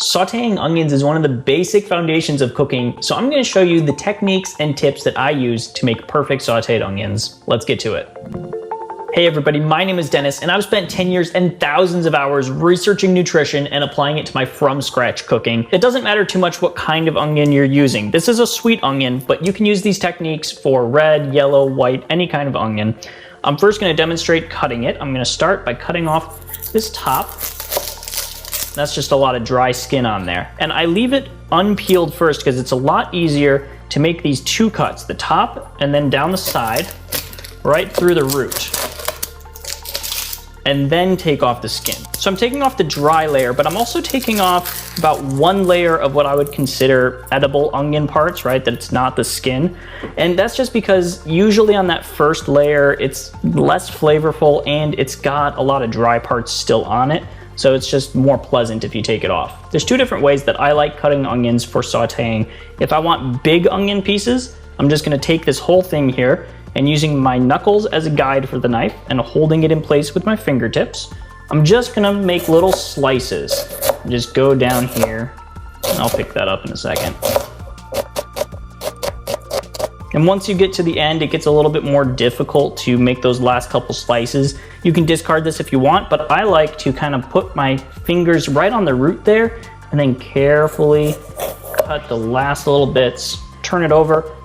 Sauteing onions is one of the basic foundations of cooking, so I'm going to show you the techniques and tips that I use to make perfect sauteed onions. Let's get to it. Hey everybody, my name is Dennis, and I've spent 10 years and thousands of hours researching nutrition and applying it to my from-scratch cooking. It doesn't matter too much what kind of onion you're using. This is a sweet onion, but you can use these techniques for red, yellow, white, any kind of onion. I'm first going to demonstrate cutting it. I'm going to start by cutting off this top. That's just a lot of dry skin on there. And I leave it unpeeled first because it's a lot easier to make these two cuts, the top and then down the side, right through the root. And then take off the skin. So I'm taking off the dry layer, but I'm also taking off about one layer of what I would consider edible onion parts, right? That it's not the skin. And that's just because usually on that first layer, it's less flavorful and it's got a lot of dry parts still on it. So it's just more pleasant if you take it off. There's two different ways that I like cutting onions for sauteing. If I want big onion pieces, I'm just gonna take this whole thing here and using my knuckles as a guide for the knife and holding it in place with my fingertips, I'm just gonna make little slices. Just go down here, and I'll pick that up in a second. And once you get to the end, it gets a little bit more difficult to make those last couple slices. You can discard this if you want, but I like to kind of put my fingers right on the root there and then carefully cut the last little bits, turn it over,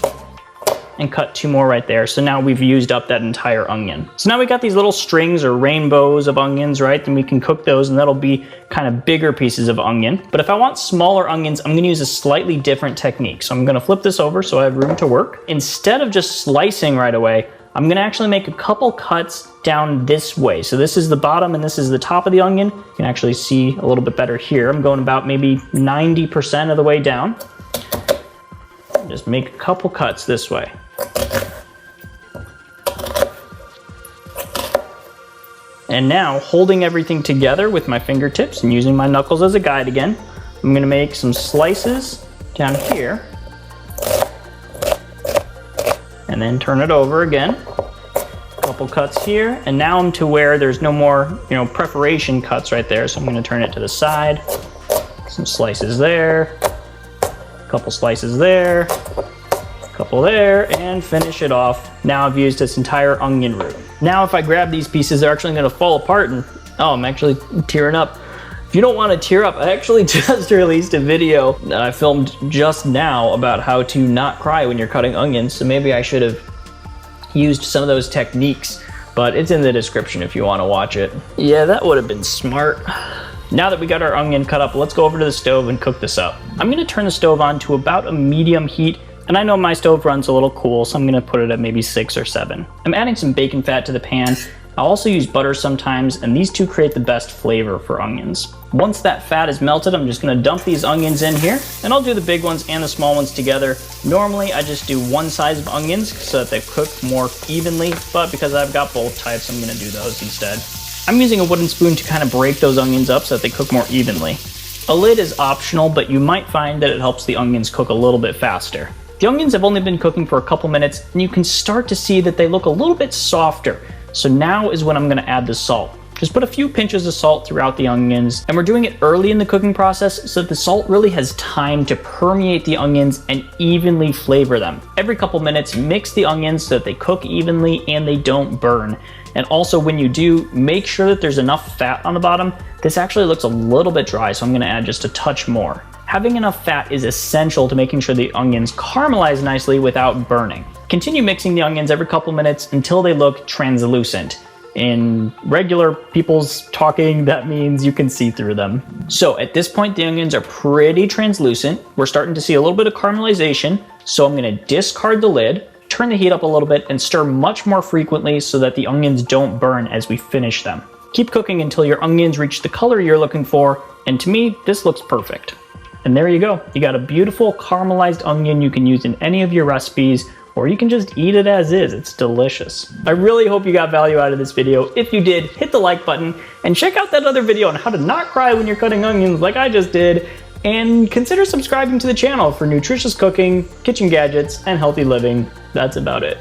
and cut two more right there. So now we've used up that entire onion. So now we got these little strings or rainbows of onions, right? Then we can cook those and that'll be kind of bigger pieces of onion. But if I want smaller onions, I'm gonna use a slightly different technique. So I'm gonna flip this over so I have room to work. Instead of just slicing right away, I'm gonna actually make a couple cuts down this way. So this is the bottom and this is the top of the onion. You can actually see a little bit better here. I'm going about maybe 90% of the way down. Just make a couple cuts this way. And now, holding everything together with my fingertips and using my knuckles as a guide again, I'm gonna make some slices down here. And then turn it over again. A couple cuts here, and now I'm to where there's no more, preparation cuts right there. So I'm gonna turn it to the side. Some slices there, a couple slices there, couple there, and finish it off. Now I've used this entire onion root. Now if I grab these pieces, they're actually gonna fall apart and, oh, I'm actually tearing up. If you don't wanna tear up, I actually just released a video that I filmed just now about how to not cry when you're cutting onions, so maybe I should have used some of those techniques, but it's in the description if you wanna watch it. Yeah, that would have been smart. Now that we got our onion cut up, let's go over to the stove and cook this up. I'm gonna turn the stove on to about a medium heat. And I know my stove runs a little cool, so I'm gonna put it at maybe 6 or 7. I'm adding some bacon fat to the pan. I'll also use butter sometimes, and these two create the best flavor for onions. Once that fat is melted, I'm just gonna dump these onions in here, and I'll do the big ones and the small ones together. Normally, I just do one size of onions so that they cook more evenly, but because I've got both types, I'm gonna do those instead. I'm using a wooden spoon to kind of break those onions up so that they cook more evenly. A lid is optional, but you might find that it helps the onions cook a little bit faster. The onions have only been cooking for a couple minutes, and you can start to see that they look a little bit softer. So now is when I'm gonna add the salt. Just put a few pinches of salt throughout the onions, and we're doing it early in the cooking process so that the salt really has time to permeate the onions and evenly flavor them. Every couple minutes, mix the onions so that they cook evenly and they don't burn. And also when you do, make sure that there's enough fat on the bottom. This actually looks a little bit dry, so I'm gonna add just a touch more. Having enough fat is essential to making sure the onions caramelize nicely without burning. Continue mixing the onions every couple minutes until they look translucent. In regular people's talking, that means you can see through them. So at this point, the onions are pretty translucent. We're starting to see a little bit of caramelization. So I'm gonna discard the lid, turn the heat up a little bit, and stir much more frequently so that the onions don't burn as we finish them. Keep cooking until your onions reach the color you're looking for, and to me, this looks perfect. And there you go. You got a beautiful caramelized onion you can use in any of your recipes, or you can just eat it as is. It's delicious. I really hope you got value out of this video. If you did, hit the like button and check out that other video on how to not cry when you're cutting onions like I just did. And consider subscribing to the channel for nutritious cooking, kitchen gadgets, and healthy living. That's about it.